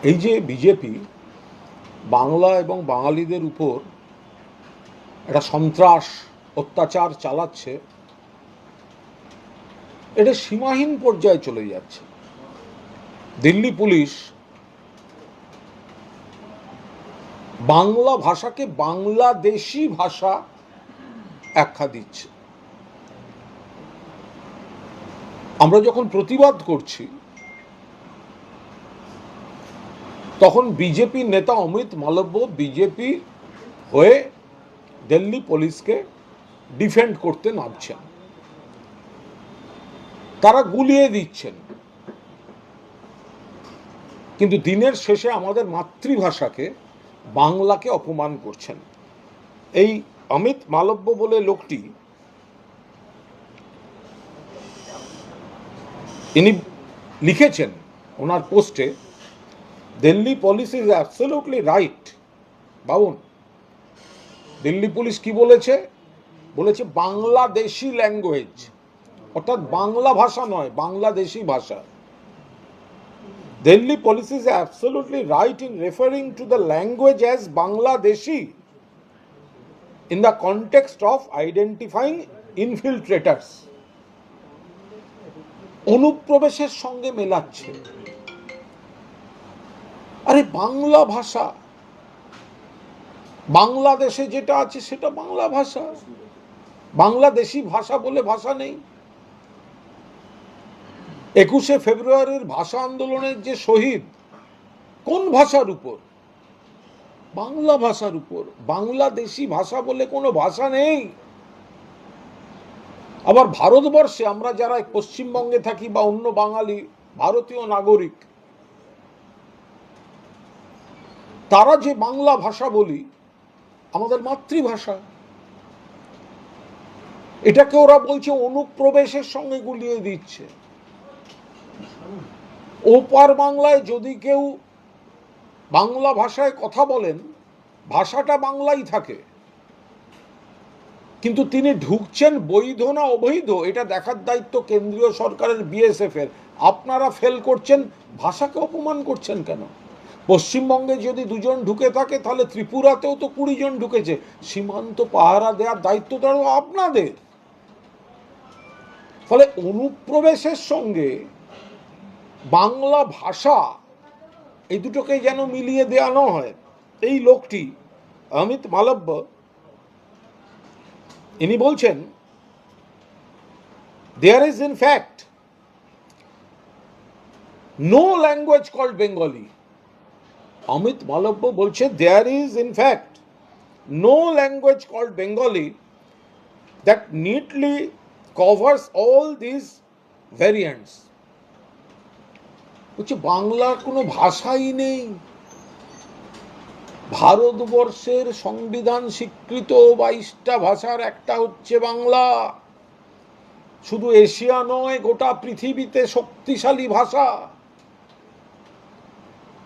এই যে বিজেপি বাংলা এবং বাঙালিদের উপর একটা সন্ত্রাস অত্যাচার চালাচ্ছে, এটা সীমাহীন পর্যায়ে চলে যাচ্ছে। দিল্লি পুলিশ বাংলা ভাষাকে বাংলাদেশি ভাষা আখ্যা দিচ্ছে। আমরা যখন প্রতিবাদ করছি তখন বিজেপি নেতা অমিত মালব্য বিজেপি হয়ে দিল্লি পুলিশকে ডিফেন্ড করতে নামছেন, তারা গুলিয়ে দিচ্ছেন, কিন্তু দিনের শেষে আমাদের মাতৃভাষাকে বাংলাকে অপমান করছেন। এই অমিত মালব্য বলে লোকটি, ইনি লিখেছেন ওনার পোস্টে, Delhi police is absolutely right. বাবুন, দিল্লি পুলিশ কি বলেছে? বলেছে বাংলাদেশি ল্যাঙ্গুয়েজ, অর্থাৎ বাংলা ভাষা নয়, বাংলাদেশি ভাষা। Delhi police is absolutely right in referring to the language as Bangladeshi in the context of identifying infiltrators. অনুপ্রবেশের সঙ্গে মেলাচ্ছে। আরে বাংলা ভাষা, বাংলাদেশে যেটা আছে সেটা বাংলা ভাষা, বাংলাদেশি ভাষা বলে ভাষা নেই। 21শে ফেব্রুয়ারির ভাষা আন্দোলনের যে শহীদ, কোন ভাষার উপর? বাংলা ভাষার উপর। বাংলাদেশি ভাষা বলে কোনো ভাষা নেই। আবার ভারতবর্ষে আমরা যারা পশ্চিমবঙ্গে থাকি বা অন্য বাঙালি ভারতীয় নাগরিক, তারা যে বাংলা ভাষা বলি, আমাদের মাতৃভাষা, এটাকে ওরা বলছে অনুপ্রবেশের সঙ্গে গুলিয়ে দিচ্ছে। ওপার বাংলায় যদি কেউ বাংলা ভাষায় কথা বলেন, ভাষাটা বাংলাই থাকে, কিন্তু তিনি ঢুকছেন বৈধ না অবৈধ এটা দেখার দায়িত্ব কেন্দ্রীয় সরকারের, বিএসএফ এর। আপনারা ফেল করছেন, ভাষাকে অপমান করছেন কেন? পশ্চিমবঙ্গে যদি 2 জন ঢুকে থাকে, তাহলে ত্রিপুরাতেও তো 20 জন ঢুকেছে। সীমান্ত পাহারা দেওয়ার দায়িত্ব তো আপনাদের। ফলে অনুপ্রবেশের সঙ্গে বাংলা ভাষা, এই দুটোকে যেন মিলিয়ে দেওয়ানো হয়। এই লোকটি অমিত মালব্য, ইনি বলছেন, there is in fact no language called Bengali. Amit Malviya বলছে there is in fact no language called Bengali that neatly covers all these variants. বলছে বাংলার কোনো ভাষাই নেই। ভারতবর্ষের সংবিধান স্বীকৃত 22টা ভাষার একটা হচ্ছে বাংলা। শুধু এশিয়া নয়, গোটা পৃথিবীতে শক্তিশালী ভাষা।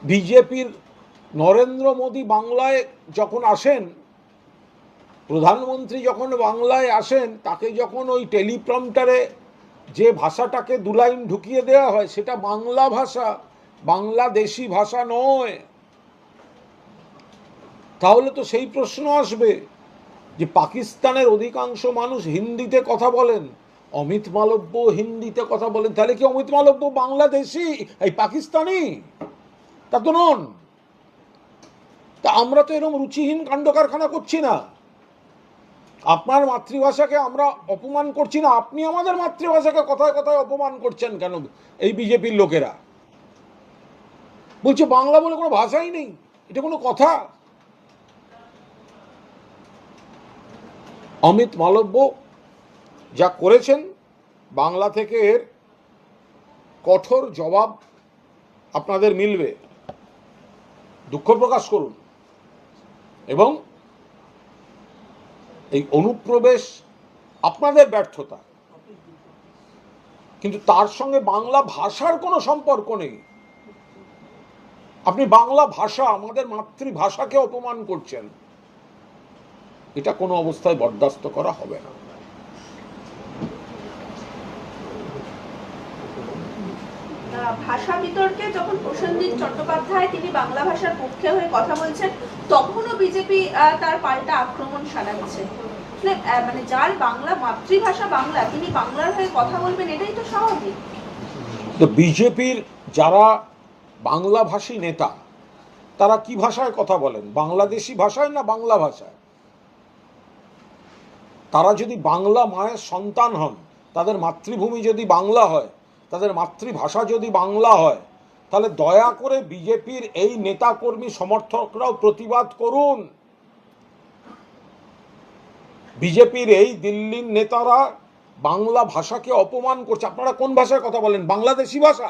বিজেপির নরেন্দ্র মোদী বাংলায় যখন আসেন, প্রধানমন্ত্রী যখন বাংলায় আসেন, তাকে যখন ওই টেলিপ্রম্পটারে যে ভাষাটাকে 2 লাইন ঢুকিয়ে দেওয়া হয়, সেটা বাংলা ভাষা, বাংলাদেশি ভাষা নয়। তাহলে তো সেই প্রশ্ন আসবে যে পাকিস্তানের অধিকাংশ মানুষ হিন্দিতে কথা বলেন, অমিত মালব্য হিন্দিতে কথা বলেন, তাহলে কি অমিত মালব্য বাংলাদেশি, এই পাকিস্তানি? তা তো নন। তা আমরা তো এরকম রুচিহীন কাণ্ড কারখানা করছি না। আপনার মাতৃভাষাকে আমরা অপমান করছি না, আপনি আমাদের মাতৃভাষাকে কথায় কথায় অপমান করছেন কেন? এই বিজেপির লোকেরা বলছে বাংলা বলে কোনো ভাষাই নেই, এটা কোনো কথা? অমিত মালব্য যা করেছেন, বাংলা থেকে এর কঠোর জবাব আপনাদের মিলবে। দুঃখ প্রকাশ করুন। এবং এই অনুপ্রবেশ আপনাদের ব্যর্থতা, কিন্তু তার সঙ্গে বাংলা ভাষার কোনো সম্পর্ক নেই। আপনি বাংলা ভাষা, আমাদের মাতৃভাষাকে অপমান করছেন। এটা কোনো অবস্থায় বরদাস্ত করা হবে না। ভাষা বিতর্কে যখন প্রসেনজিৎ চট্টোপাধ্যায় তিনি বাংলা ভাষার পক্ষে হয়ে কথা বলছেন, তখনও বিজেপি তার পাল্টা আক্রমণ সারাচ্ছে। মানে যার বাংলা মাতৃভাষা বাংলা, তিনি বাংলার হয়ে কথা বলবেন, এটাই তো স্বাভাবিক। তো বিজেপির যারা বাংলাভাষী নেতা, তারা কি ভাষায় কথা বলেন? বাংলাদেশি ভাষায় না বাংলা ভাষায়? তারা যদি বাংলা মায়ের সন্তান হন, তাদের মাতৃভূমি যদি বাংলা হয়, তাদের মাতৃভাষা যদি বাংলা হয়, তাহলে দয়া করে বিজেপির এই নেতাকর্মী সমর্থকরাও প্রতিবাদ করুন। বিজেপির এই দিল্লির নেতারা বাংলা ভাষাকে অপমান করছে। আপনারা কোন ভাষায় কথা বলেন? বাংলাদেশি ভাষা?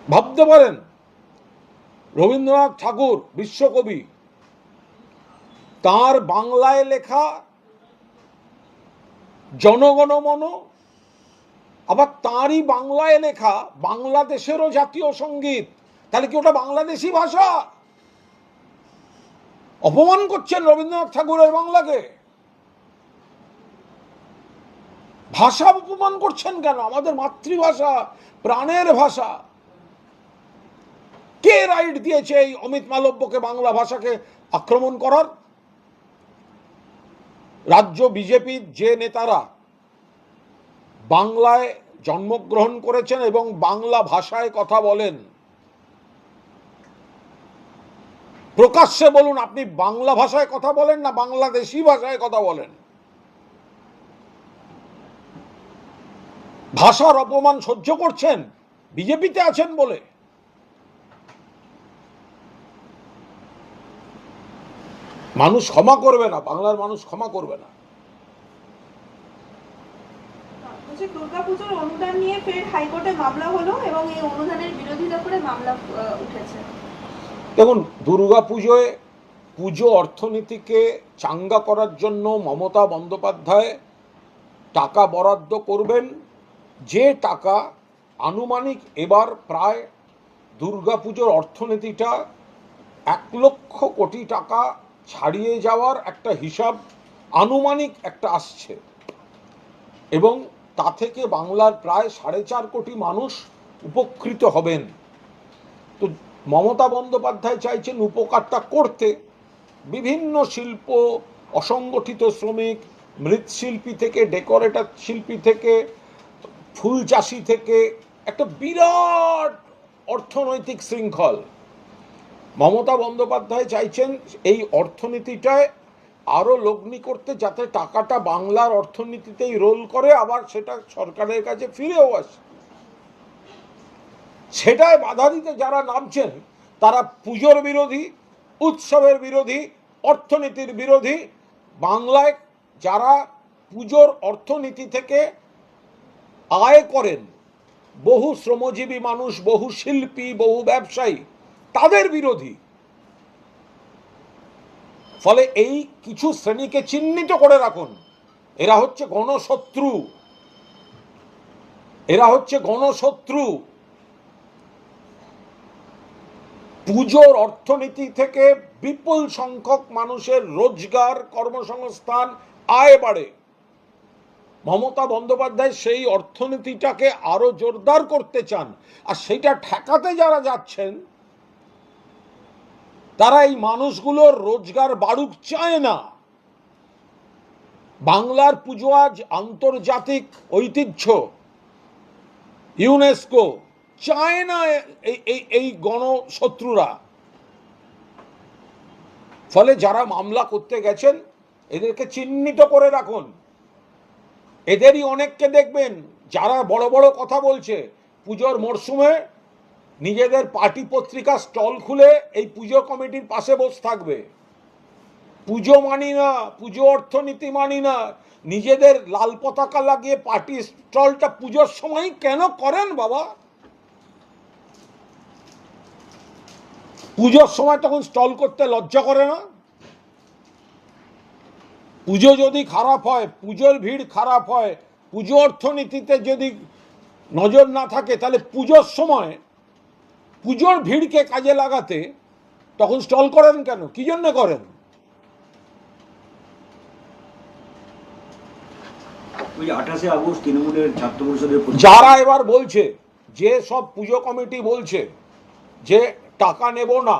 ভাবতে পারেন, রবীন্দ্রনাথ ঠাকুর বিশ্বকবি, তার বাংলায় লেখা জনগণমন, আবার তারই বাংলায় লেখা বাংলাদেশেরও জাতীয় সঙ্গীত, তাহলে কি ওটা বাংলাদেশি ভাষা? অপমান করছেন রবীন্দ্রনাথ ঠাকুরের বাংলাকে। ভাষা অপমান করছেন কেন? আমাদের মাতৃভাষা, প্রাণের ভাষা। কে রাইট দিয়েছে এই অমিত মালব্যকে বাংলা ভাষাকে আক্রমণ করার? রাজ্য বিজেপির যে নেতারা বাংলায় জন্মগ্রহণ করেছেন এবং বাংলা ভাষায় কথা বলেন, প্রকাশ্যে বলুন আপনি বাংলা ভাষায় কথা বলেন না বাংলাদেশি ভাষায় কথা বলেন। ভাষার অপমান সহ্য করছেন বিজেপিতে আছেন বলে। মানুষ ক্ষমা করবে না, বাংলার মানুষ ক্ষমা করবে না। দুর্গাপুজোর অনুদান নিয়ে ফের হাইকোর্টে মামলা হলো এবং এই অনুদানের বিরোধিতা করে মামলা উঠেছে। দেখুন, দুর্গাপুজোয় পুজো অর্থনীতিকে চাঙ্গা করার জন্য মমতা বন্দ্যোপাধ্যায় টাকা বরাদ্দ করবেন, যে টাকা আনুমানিক এবার প্রায় দুর্গাপুজোর অর্থনীতিটা 1,00,000 কোটি টাকা ছাড়িয়ে যাওয়ার একটা হিসাব আনুমানিক একটা আসছে, এবং তা থেকে বাংলার প্রায় 4.5 কোটি মানুষ উপকৃত হবেন। তো মমতা বন্দ্যোপাধ্যায় চাইছেন উপকারটা করতে। বিভিন্ন শিল্প, অসংগঠিত শ্রমিক, মৃৎশিল্পী থেকে ডেকোরেটর শিল্পী থেকে ফুল চাষি থেকে একটা বিরাট অর্থনৈতিক শৃঙ্খল। মমতা বন্দ্যোপাধ্যায় চাইছেন এই অর্থনীতিটায় আরও লগ্নি করতে, যাতে টাকাটা বাংলার অর্থনীতিতেই রোল করে, আবার সেটা সরকারের কাছে ফিরেও আসে। সেটায় বাধা দিতে যারা নামছেন তারা পুজোর বিরোধী, উৎসবের বিরোধী, অর্থনীতির বিরোধী। বাংলায় যারা পুজোর অর্থনীতি থেকে আয় করেন, বহু শ্রমজীবী মানুষ, বহু শিল্পী, বহু ব্যবসায়ী, তাদের বিরোধী। ফলে এই কিছু শ্রেণীকে চিহ্নিত করে রাখুন, এরা হচ্ছে গণশত্রু, এরা হচ্ছে গণশত্রু। পুজোর অর্থনীতি থেকে বিপুল সংখ্যক মানুষের রোজগার, কর্মসংস্থান, আয় বাড়ে। মমতা বন্দ্যোপাধ্যায় সেই অর্থনীতিটাকে আরো জোরদার করতে চান, আর সেইটা ঠেকাতে যারা যাচ্ছেন তারা এই মানুষগুলোর রোজগার বাড়ুক চায় না। বাংলার পুজো আজ আন্তর্জাতিক ঐতিহ্য, ইউনেস্কো চায় না এই গণশত্রুরা। ফলে যারা মামলা করতে গেছেন এদেরকে চিহ্নিত করে রাখুন। এদেরই অনেককে দেখবেন যারা বড় বড় কথা বলছে, পুজোর মরশুমে নিজেদের পার্টি পত্রিকা স্টল খুলে এই পুজো কমিটির পাশে বসে থাকবে। পুজো মানি না, পুজো অর্থনীতি মানি না, নিজেদের লাল পতাকা লাগিয়ে পার্টি স্টলটা পুজোর সময় কেন করেন বাবা? পুজোর সময় তখন স্টল করতে লজ্জা করে না? পুজো যদি খারাপ হয়, পুজোর ভিড় খারাপ হয়, পুজো অর্থনীতিতে যদি নজর না থাকে, তাহলে পুজোর সময় পুজোর ভিড়কে কাজে লাগাতে তখন স্টল করেন কেন? কি জন্য করেন? ওই 28 আগস্ট তৃণমূলের ছাত্র পরিষদের যারা এবার বলছে, যে সব পুজো কমিটি বলছে যে টাকা নেব না,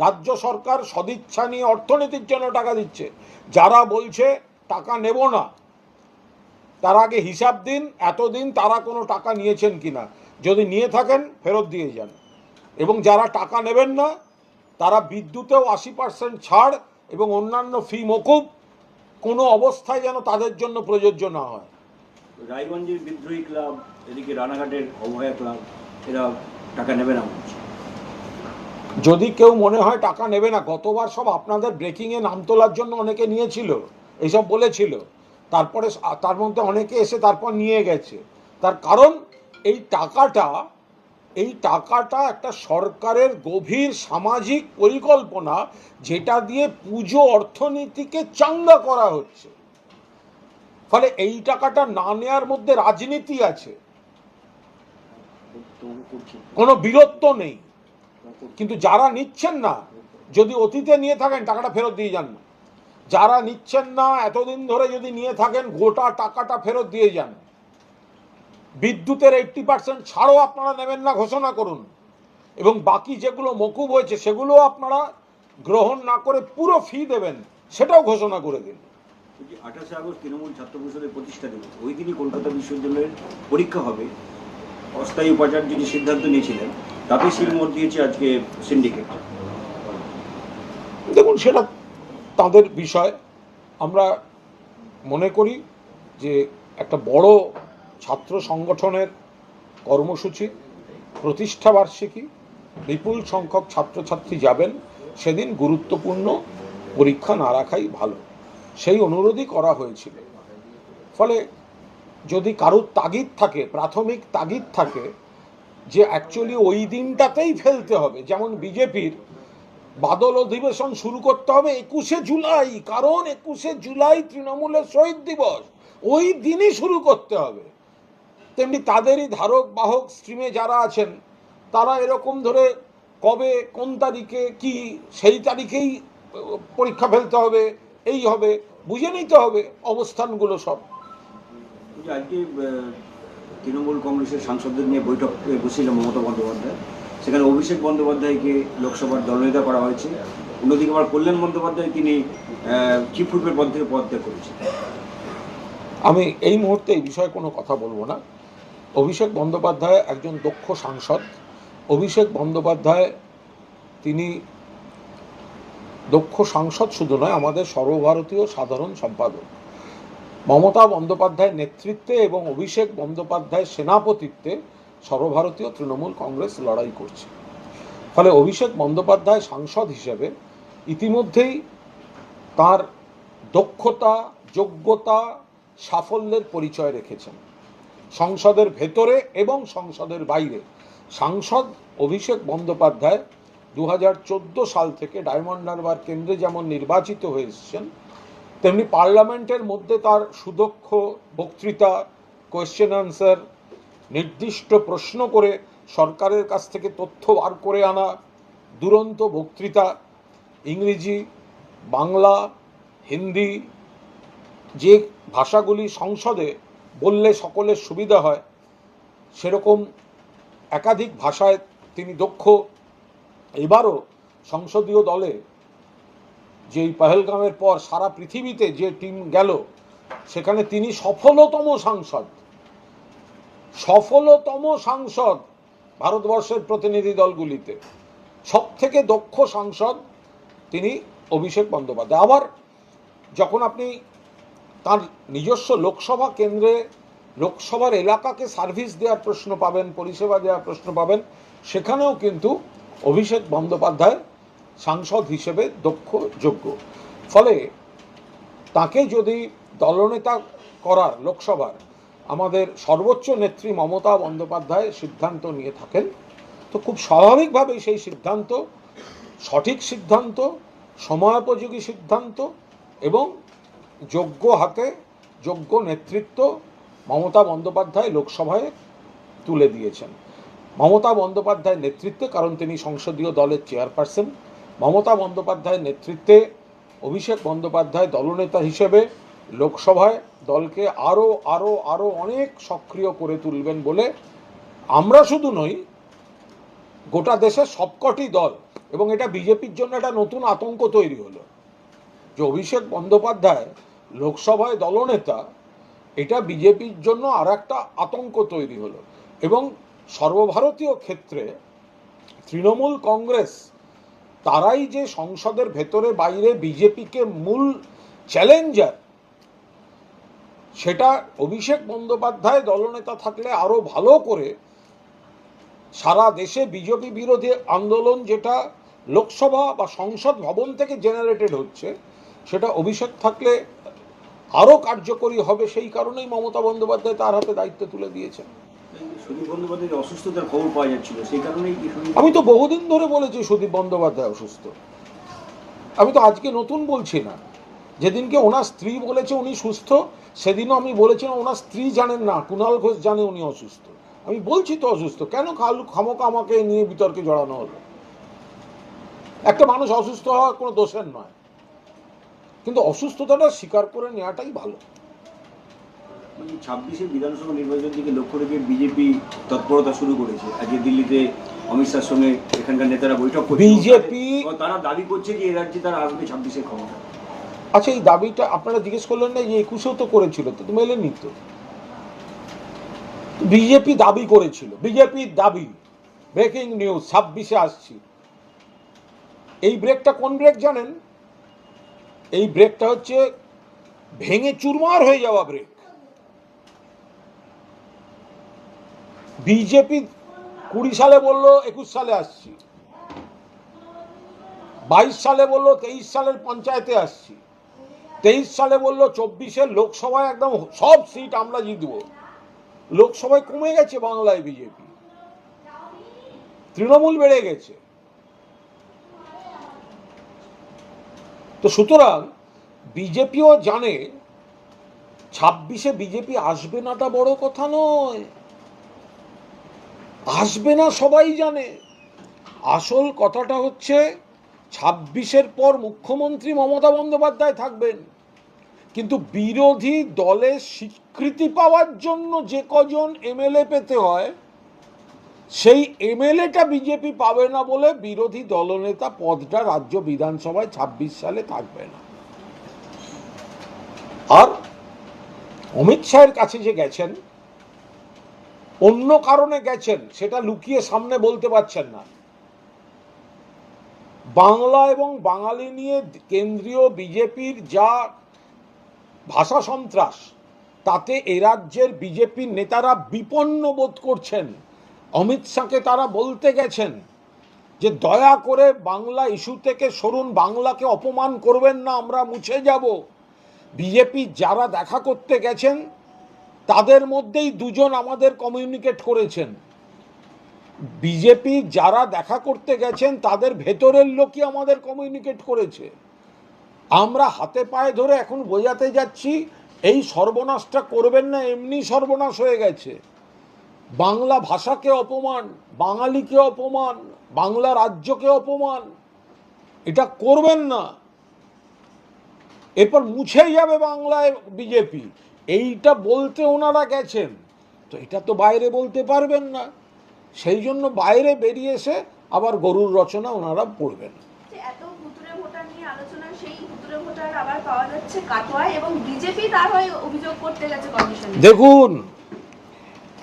রাজ্য সরকার সদিচ্ছা নিয়ে অর্থনীতির জন্য টাকা দিচ্ছে, যারা বলছে টাকা নেব না, তার আগে হিসাব দিন এতদিন তারা কোনো টাকা নিয়েছেন কিনা, যদি নিয়ে থাকেন ফেরত দিয়ে যান। এবং যারা টাকা নেবেন না তারা বিদ্যুতেও 80% ছাড় এবং অন্যান্য ফি মকুব কোনো অবস্থায় যেন তাদের জন্য প্রযোজ্য না হয়। রায়গঞ্জের বিদ্রোহী ক্লাব, এদিকে রানাঘাটের অভয়া ক্লাব, এরা টাকা নেবে না বলছে। যদি কেউ মনে হয় টাকা নেবে না, গতবার সব আপনাদের ব্রেকিংয়ে নাম তোলার জন্য অনেকে নিয়েছিল, এইসব বলেছিল, তারপরে তার মধ্যে অনেকে এসে তারপর নিয়ে গেছে। তার কারণ এই টাকাটা একটা সরকারের গভীর সামাজিক পরিকল্পনা, যেটা দিয়ে পুজো অর্থনীতিকে চাঙ্গা করা হচ্ছে। ফলে এই টাকাটা না নেওয়ার মধ্যে রাজনীতি আছে, কোনো বীরত্ব নেই। কিন্তু যারা নিচ্ছেন না, যদি অতীতে নিয়ে থাকেন টাকাটা ফেরত দিয়ে যান না। যারা নিচ্ছেন না এতদিন ধরে যদি নিয়ে থাকেন, গোটা টাকাটা ফেরত দিয়ে যান। বিদ্যুতের 80% ছাড়ও আপনারা নেবেন না ঘোষণা করুন, এবং বাকি যেগুলো মকুব হয়েছে সেগুলো আপনারা গ্রহণ না করে পুরো ফি দেবেন, সেটাও ঘোষণা করে দিন। 28 আগস্ট তৃণমূল ছাত্র পরিষদের প্রতিষ্ঠা দিবস, ওই দিনই কলকাতা বিশ্ববিদ্যালয়ের পরীক্ষা হবে। অস্থায়ী উপাচার্য যে সিদ্ধান্ত নিয়েছিলেন তাতে শিলমোহর দিয়েছে আজকে সিন্ডিকেট। দেখুন, সেটা তাদের বিষয়। আমরা মনে করি যে একটা বড় ছাত্র সংগঠনের কর্মসূচি, প্রতিষ্ঠাবার্ষিকী, বিপুল সংখ্যক ছাত্রছাত্রী যাবেন, সেদিন গুরুত্বপূর্ণ পরীক্ষা না রাখাই ভালো, সেই অনুরোধই করা হয়েছিল। ফলে যদি কারুর তাগিদ থাকে, প্রাথমিক তাগিদ থাকে যে অ্যাকচুয়ালি ওই দিনটাতেই ফেলতে হবে, যেমন বিজেপির বাদল অধিবেশন শুরু করতে হবে 21শে জুলাই, কারণ 21শে জুলাই তৃণমূলের শহীদ দিবস, ওই দিনই শুরু করতে হবে। তেমনি তাদেরই ধারক বাহক স্ট্রিমে যারা আছেন, তারা এরকম ধরে কবে কোন তারিখে কি, সেই তারিখেই পরীক্ষা ফেলতে হবে, এই হবে, বুঝে নিতে হবে অবস্থানগুলো সব। আজকে তৃণমূল কংগ্রেসের সাংসদদের নিয়ে বৈঠক বসেছিল মমতা বন্দ্যোপাধ্যায়, সেখানে অভিষেক বন্দ্যোপাধ্যায়কে লোকসভার দলনেতা করা হয়েছে। অন্যদিকে আবার কল্যাণ বন্দ্যোপাধ্যায় তিনি চিফ হুইপের পদ থেকে পদত্যাগ করেছেন। আমি এই মুহূর্তে এই বিষয়ে কোনো কথা বলবো না। অভিষেক বন্দ্যোপাধ্যায় একজন দক্ষ সাংসদ। অভিষেক বন্দ্যোপাধ্যায় তিনি দক্ষ সাংসদ শুধু নয়, আমাদের সর্বভারতীয় সাধারণ সম্পাদক। মমতা বন্দ্যোপাধ্যায়ের নেতৃত্বে এবং অভিষেক বন্দ্যোপাধ্যায়ের সেনাপতিত্বে সর্বভারতীয় তৃণমূল কংগ্রেস লড়াই করছে। ফলে অভিষেক বন্দ্যোপাধ্যায় সাংসদ হিসেবে ইতিমধ্যেই তার দক্ষতা, যোগ্যতা, সাফল্যের পরিচয় রেখেছেন সংসদের ভেতরে এবং সংসদের বাইরে। সাংসদ অভিষেক বন্দ্যোপাধ্যায় 2014 সাল থেকে ডায়মন্ড হারবার কেন্দ্রে যেমন নির্বাচিত হয়ে এসেছেন, তেমনি পার্লামেন্টের মধ্যে তার সুদক্ষ বক্তৃতা, কোয়েশ্চেন আনসার, নির্দিষ্ট প্রশ্ন করে সরকারের কাছ থেকে তথ্য বার করে আনা, দুরন্ত বক্তৃতা, ইংরেজি, বাংলা, হিন্দি, যে ভাষাগুলি সংসদে বললে সকলের সুবিধা হয় সেরকম একাধিক ভাষায় তিনি দক্ষ। এবারও সংসদীয় দলে যেই পহেলগামের পর সারা পৃথিবীতে যে টিম গেল, সেখানে তিনি সফলতম সাংসদ ভারতবর্ষের প্রতিনিধি দলগুলিতে। সব থেকে দক্ষ সাংসদ তিনি অভিষেক বন্দ্যোপাধ্যায়। আবার যখন আপনি তার নিজস্ব লোকসভা কেন্দ্রে লোকসভার এলাকাকে সার্ভিস দেওয়ার প্রশ্ন পাবেন, পরিষেবা দেওয়ার প্রশ্ন পাবেন, সেখানেও কিন্তু অভিষেক বন্দ্যোপাধ্যায় সাংসদ হিসেবে দক্ষ, যোগ্য। ফলে তাকে যদি দলনেতা করার লোকসভার আমাদের সর্বোচ্চ নেত্রী মমতা বন্দ্যোপাধ্যায় সিদ্ধান্ত নিয়ে থাকেন, তো খুব স্বাভাবিকভাবেই সেই সিদ্ধান্ত সঠিক সিদ্ধান্ত, সময়োপযোগী সিদ্ধান্ত এবং যোগ্য হাতে যোগ্য নেতৃত্ব মমতা বন্দ্যোপাধ্যায় লোকসভায় তুলে দিয়েছেন। মমতা বন্দ্যোপাধ্যায়ের নেতৃত্বে, কারণ তিনি সংসদীয় দলের চেয়ারপারসন, মমতা বন্দ্যোপাধ্যায়ের নেতৃত্বে অভিষেক বন্দ্যোপাধ্যায় দলনেতা হিসেবে লোকসভায় দলকে আরো আরো আরো অনেক সক্রিয় করে তুলবেন বলে আমরা শুধু নই, গোটা দেশের সবকটি দল, এবং এটা বিজেপির জন্য একটা নতুন আতঙ্ক তৈরি হলো যে অভিষেক বন্দ্যোপাধ্যায় লোকসভায় দলনেতা, এটা বিজেপির জন্য আর একটা আতঙ্ক তৈরি হলো। এবং সর্বভারতীয় ক্ষেত্রে তৃণমূল কংগ্রেস তারাই যে সংসদের ভেতরে বাইরে বিজেপিকে মূল চ্যালেঞ্জার, সেটা অভিষেক বন্দ্যোপাধ্যায় দলনেতা থাকলে আরো ভালো করে সারা দেশে বিজেপি বিরোধী আন্দোলন যেটা লোকসভা বা সংসদ ভবন থেকে জেনারেটেড হচ্ছে, সেটা অভিষেক থাকলে আরো কার্যকরী হবে। সেই কারণেই মমতা বন্দ্যোপাধ্যায় তার হাতে দায়িত্ব তুলে দিয়েছেন। সুদীপ বন্দ্যোপাধ্যায়ের অসুস্থতার খবর পাওয়া যাচ্ছিল, সেই কারণেই কি আমি তো বহুদিন ধরে বলেছি সুদীপ বন্দ্যোপাধ্যায় অসুস্থ। আমি তো আজকে নতুন বলছি না, যেদিনকে ওনার স্ত্রী বলেছে উনি সুস্থ, সেদিনও আমি বলেছিলাম ওনার স্ত্রী জানেন না, কুণাল ঘোষ জানে উনি অসুস্থ। আমি বলছি তো অসুস্থ, কেন খামোকা আমাকে নিয়ে বিতর্কে জড়ানো হলো? একটা মানুষ অসুস্থ হওয়া কোনো দোষের নয়, কিন্তু অসুস্থতাটা স্বীকার করে নেওয়াটাই ভালো। 26 বিধানসভা নির্বাচন থেকে লক্ষ্য রেখে বিজেপি তৎপরতা শুরু করেছে। আজকে দিল্লিতে অমিত শাহর সঙ্গে এখানকার নেতারা বৈঠক করছে। বিজেপি তারা দাবি করছে যে এই রাজ্যে তারা আসবে 26-এর ক্ষমতা। আচ্ছা, এই দাবিটা আপনারা জিজ্ঞেস করলেন না যে 21-এও তো করেছিল, তো মেলেনি তো। বিজেপি দাবি করেছিল, বিজেপির দাবি, ব্রেকিং নিউজ 26-এ আসছি। এই ব্রেকটা কোন ব্রেক জানেন? এই ব্রেকটা হচ্ছে ভেঙে চুরমার হয়ে যাওয়া ব্রেক। বিজেপি 20 সালে বললো 21 সালে আসছি, 22 সালে বললো 23 সালের পঞ্চায়েতে আসছি, 23 সালে বললো 24-এর লোকসভায় একদম সব সিট আমরা জিতবো। লোকসভায় কমে গেছে বাংলায় বিজেপি, তৃণমূল বেড়ে গেছে। তো সুতরাং বিজেপিও জানে 26-এ বিজেপি আসবে নাটা বড় কথা নয়, আসবে না সবাই জানে। আসল কথাটা হচ্ছে 26-এর পর মুখ্যমন্ত্রী মমতা বন্দ্যোপাধ্যায় থাকবেন, কিন্তু বিরোধী দলের স্বীকৃতি পাওয়ার জন্য যে কজন এমএলএ পেতে হয়, সেই এমএলএটা বিজেপি পাবে না বলে বিরোধী দলনেতা পদটা রাজ্য বিধানসভায় 26 সালে থাকবে না। আর অমিত শাহের কাছে যে গেছেন, অন্য কারণে গেছেন, সেটা লুকিয়ে সামনে বলতে পারছেন না। বাংলা এবং বাঙালি নিয়ে কেন্দ্রীয় বিজেপির যা ভাষা সন্ত্রাস, তাতে এ রাজ্যের বিজেপির নেতারা বিপন্ন বোধ করছেন। অমিত শাহকে তারা বলতে গেছেন যে দয়া করে বাংলা ইস্যু থেকে সরুন, বাংলাকে অপমান করবেন না, আমরা মুছে যাব। বিজেপি যারা দেখা করতে গেছেন তাদের মধ্যেই দুজন আমাদের কমিউনিকেট করেছেন। বিজেপি যারা দেখা করতে গেছেন তাদের ভেতরের লোকই আমাদের কমিউনিকেট করেছে। আমরা হাতে পায়ে ধরে এখন বোঝাতে যাচ্ছি এই সর্বনাশটা করবেন না, এমনি সর্বনাশ হয়ে গেছে। বাংলা ভাষাকে অপমান, বাঙালিকে অপমান, বাংলা রাজ্যকে অপমান, এটা করবেন না। এরপর মুছেই যাবে বাংলায় বিজেপি, এইটা বলতে ওনারা গেছেন। তো এটা তো বাইরে বলতে পারবেন না, সেই জন্য বাইরে বেরিয়ে এসে আবার গরুর রচনা ওনারা পড়বেন। এত ভুতুরে ভোটার নিয়ে আলোচনা, সেই ভুতুরে ভোটার আবার পাওয়া যাচ্ছে কাটোয়ায়, এবং বিজেপি তার হয়ে অভিযোগ করতে গেছে কমিশনে। দেখুন,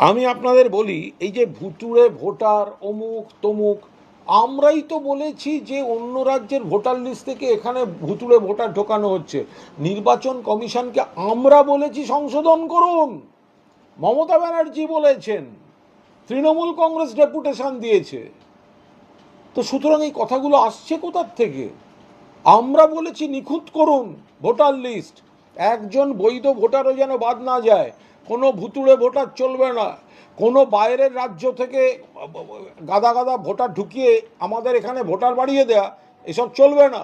আমি আপনাদের বলি, এই যে ভুতুরে ভোটার অমুক তমুক, আমরাই তো বলেছি যে অন্য রাজ্যের ভোটার লিস্ট থেকে এখানে ভুতুরে ভোটার ঢোকানো হচ্ছে। নির্বাচন কমিশনকে আমরা বলেছি সংশোধন করুন, মমতা ব্যানার্জি বলেছেন, তৃণমূল কংগ্রেস ডেপুটেশন দিয়েছে। তো সুতরাং এই কথাগুলো আসছে কোথার থেকে? আমরা বলেছি নিখুঁত করুন ভোটার লিস্ট, একজন বৈধ ভোটারও যেন বাদ না যায়, কোনো ভুতুড়ে ভোটার চলবে না, কোনো বাইরের রাজ্য থেকে গাদা গাদা ভোটার ঢুকিয়ে আমাদের এখানে ভোটার বাড়িয়ে দেয়া, এসব চলবে না।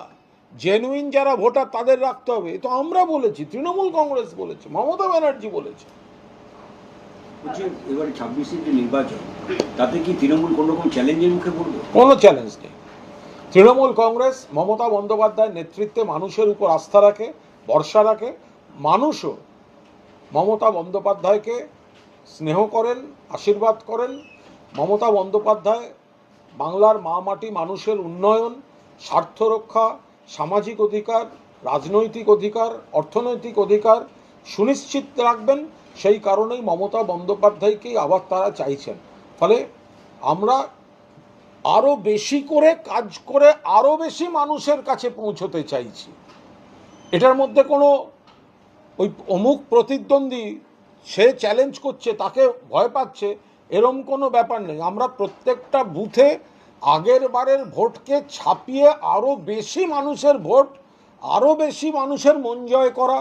জেনুইন যারা ভোটার তাদের রাখতে হবে। তো আমরা বলেছি, তৃণমূল কংগ্রেস বলেছে, মমতা ব্যানার্জি বলেছে। এবারে 26-এর যে নির্বাচন, তাতে কি তৃণমূল কোন রকম চ্যালেঞ্জের মুখে পড়বে? কোনো চ্যালেঞ্জ নেই। তৃণমূল কংগ্রেস মমতা বন্দ্যোপাধ্যায়ের নেতৃত্বে মানুষের উপর আস্থা রাখে, ভরসা রাখে। মানুষও মমতা বন্দ্যোপাধ্যায়কে স্নেহ করেন, আশীর্বাদ করেন। মমতা বন্দ্যোপাধ্যায় বাংলার মা মাটি মানুষের উন্নয়ন, স্বার্থ রক্ষা, সামাজিক অধিকার, রাজনৈতিক অধিকার, অর্থনৈতিক অধিকার সুনিশ্চিত রাখবেন। সেই কারণেই মমতা বন্দ্যোপাধ্যায়কেই আবার তারা চাইছেন। ফলে আমরা আরও বেশি করে কাজ করে আরও বেশি মানুষের কাছে পৌঁছতে চাইছি। এটার মধ্যে কোনো ওই অমুক প্রতিদ্বন্দ্বী সে চ্যালেঞ্জ করছে তাকে ভয় পাচ্ছে এরম কোনো ব্যাপার নেই। আমরা প্রত্যেকটা বুথে আগের বারের ভোটকে ছাপিয়ে আরও বেশি মানুষের ভোট, আরও বেশি মানুষের মন জয় করা,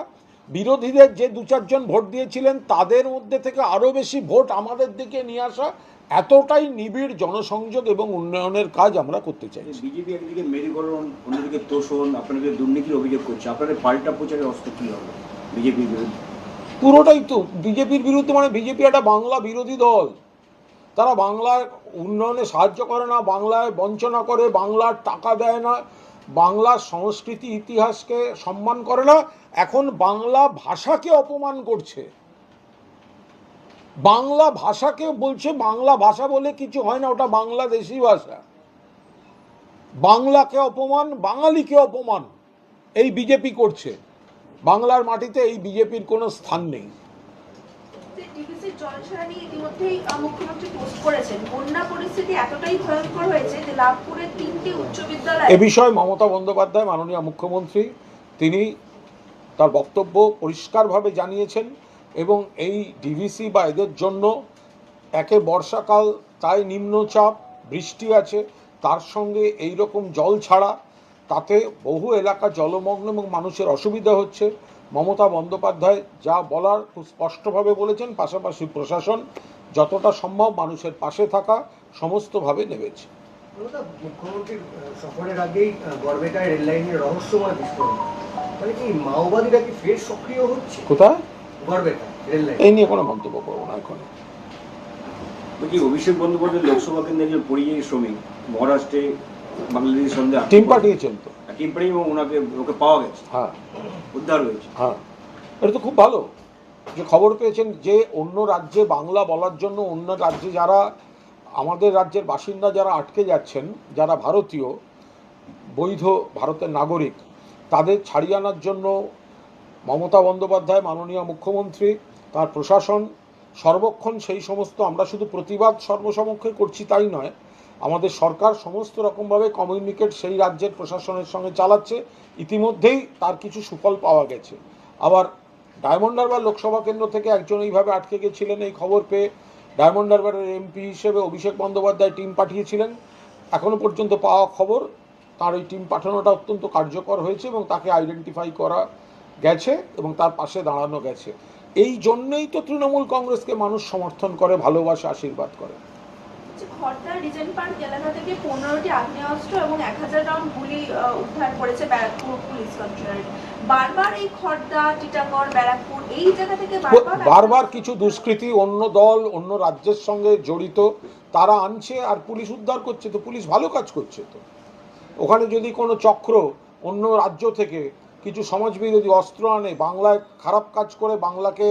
বিরোধীদের যে 2-4 জন ভোট দিয়েছিলেন তাদের মধ্যে থেকে আরও বেশি ভোট আমাদের দিকে নিয়ে আসা, এতটাই নিবিড় জনসংযোগ এবং উন্নয়নের কাজ আমরা করতে চাই। বিজেপি একদিকে মেরুকরণ, অন্যদিকে তোষণ, আপনাদের দুর্নীতির অভিযোগ করছে, আপনাদের পাল্টা প্রচারের অস্ত্র কী হবে বিজেপির বিরুদ্ধে? পুরোটাই তো বিজেপির বিরুদ্ধে। মানে বিজেপি একটা বাংলা বিরোধী দল। তারা বাংলার উন্নয়নে সাহায্য করে না, বাংলায় বঞ্চনা করে, বাংলার টাকা দেয় না, বাংলার সংস্কৃতি ইতিহাসকে সম্মান করে না, এখন বাংলা ভাষাকে অপমান করছে। বাংলা ভাষাকে বলছে বাংলা ভাষা বলে কিছু হয় না, ওটা বাংলাদেশি ভাষা। বাংলাকে অপমান, বাঙালিকে অপমান এই বিজেপি করছে। বাংলার মাটিতে এই বিজেপির কোনো স্থান নেই। ডিভিসির জলছাড়া নিয়ে ইতিমধ্যেই মুখ্যমন্ত্রী পোস্ট করেছেন, বন্যা পরিস্থিতি এতটাই ভয়ঙ্কর হয়েছে যে লাভপুরের 3টি উচ্চ বিদ্যালয়। এ বিষয়ে মমতা বন্দ্যোপাধ্যায় মাননীয় মুখ্যমন্ত্রী তিনি তার বক্তব্য পরিষ্কারভাবে জানিয়েছেন এবং এই ডিভিসি বা এদের জন্য একে বর্ষাকাল, তাই নিম্নচাপ, বৃষ্টি আছে, তার সঙ্গে এই রকম জল ছাড়া, তাতে বহু এলাকা জলমগ্ন এবং মানুষের অসুবিধা হচ্ছে। মমতা বন্দ্যোপাধ্যায় যা বলার খুব স্পষ্টভাবে বলেছেন, পাশাপাশি প্রশাসন যতটা সম্ভব মানুষের পাশে থাকা সমস্তভাবে নেমেছে। মুখ্যমন্ত্রীর সফরের আগেই গড়বেতায় রেল লাইনের রহস্যময় বিস্ফোরণ, মানে কি মাওবাদীরা কি ফের সক্রিয় হচ্ছে? কোথায়? Garhbeta rail line. এই নিয়ে কোনো মন্তব্য করবো না এখন। বলছি, অভিষেক বন্দ্যোপাধ্যায় লোকসভা কেন্দ্রের একজন পরিযায়ী শ্রমিক মহারাষ্ট্রে বাংলাদেশের সঙ্গে টিম পাঠিয়েছেন তো, টিম পাঠিয়ে এবং ওকে পাওয়া গেছে, হ্যাঁ উদ্ধার হয়েছে। হ্যাঁ, এটা তো খুব ভালো যে খবর পেয়েছেন যে অন্য রাজ্যে বাংলা বলার জন্য অন্য রাজ্যে যারা আমাদের রাজ্যের বাসিন্দা যারা আটকে যাচ্ছেন, যারা ভারতীয় বৈধ ভারতের নাগরিক, তাদের ছাড়িয়ে আনার জন্য মমতা বন্দ্যোপাধ্যায় মাননীয় মুখ্যমন্ত্রী, তার প্রশাসন সর্বক্ষণ সেই সমস্ত, আমরা শুধু প্রতিবাদ সর্বসমক্ষে করছি তাই নয়, আমাদের সরকার সমস্ত রকমভাবে কমিউনিকেট সেই রাজ্যের প্রশাসনের সঙ্গে চালাচ্ছে। ইতিমধ্যেই তার কিছু সুফল পাওয়া গেছে। আবার ডায়মন্ড হারবার লোকসভা কেন্দ্র থেকে একজন এইভাবে আটকে গেছিলেন, এই খবর পেয়ে ডায়মন্ড হারবারের এমপি হিসেবে অভিষেক বন্দ্যোপাধ্যায় টিম পাঠিয়েছিলেন। এখনও পর্যন্ত পাওয়া খবর তার এই টিম পাঠানোটা অত্যন্ত কার্যকর হয়েছে এবং তাকে আইডেন্টিফাই করা গেছে এবং তার পাশে দাঁড়ানো গেছে। এই জন্যই তো তৃণমূল কংগ্রেসকে মানুষ সমর্থন করে, ভালোবাসে, আশীর্বাদ করে। খড়দা রিজেন্ট পার্ক এলাকা থেকে 15টি আগ্নেয়াস্ত্র এবং 1000 রাউন্ড গুলি উদ্ধার করেছে ব্যারাকপুর পুলিশ কমিশনারেট। বারবার এই খড়দা, টিটাগড়, ব্যারাকপুর এই জায়গা থেকে বারবার কিছু দুষ্কৃতী, অন্য দল, অন্য রাজ্যের সঙ্গে জড়িত, তারা আনছে আর পুলিশ উদ্ধার করছে। তো পুলিশ ভালো কাজ করছে। তো ওখানে যদি কোনো চক্র অন্য রাজ্য থেকে কিছু সমাজবিরোধী অস্ত্র আনে, বাংলায় খারাপ কাজ করে, বাংলাকে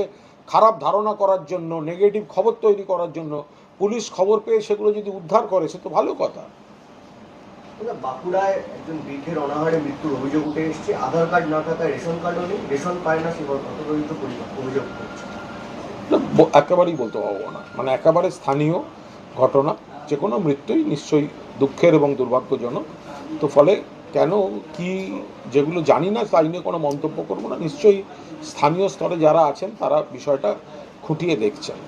খারাপ ধারণা করার জন্য, নেগেটিভ খবর তৈরি করার জন্য পুলিশ খবর পেয়ে সেগুলো যদি উদ্ধার করে, সে তো ভালো কথা। বাঁকুড়ায় একজন বৃদ্ধের অনাহারে মৃত্যুর অভিযোগ উঠে এসেছে। আধার কার্ড না থাকায় রেশন কার্ডও নেই, রেশন পায় না, সে হতদরিদ্র পরিবার অভিযোগ করছে। একেবারেই বলতে পারবো না, মানে একেবারে স্থানীয় ঘটনা। যে কোনো মৃত্যুই নিশ্চয়ই দুঃখের এবং দুর্ভাগ্যজনক। তো ফলে কেন কি যেগুলো জানি না তাই নিয়ে কোনো মন্তব্য করবো না। নিশ্চয়ই স্থানীয় স্তরে যারা আছেন তারা বিষয়টা খুঁটিয়ে দেখছেন।